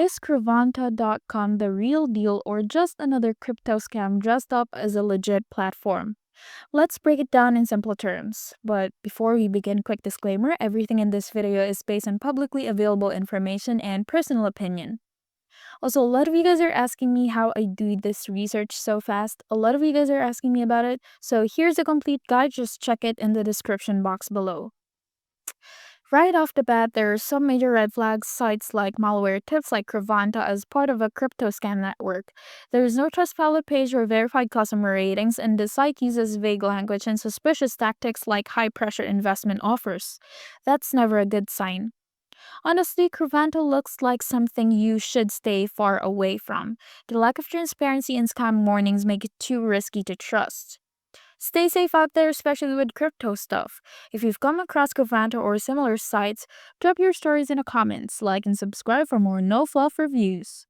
Is Crevanta.com the real deal or just another crypto scam dressed up as a legit platform? Let's break it down in simple terms. But before we begin, quick disclaimer, everything in this video is based on publicly available information and personal opinion. Also, a lot of you guys are asking me how I do this research so fast. A lot of you guys are asking me about it. So here's a complete guide, just check it in the description box below. Right off the bat, there are some major red flags. Sites like malware tips like Crevanta as part of a crypto scam network. There is no Trustpilot page or verified customer ratings, and the site uses vague language and suspicious tactics like high-pressure investment offers. That's never a good sign. Honestly, Crevanta looks like something you should stay far away from. The lack of transparency and scam warnings make it too risky to trust. Stay safe out there, especially with crypto stuff. If you've come across Crevanta or similar sites, drop your stories in the comments, like and subscribe for more no-fluff reviews.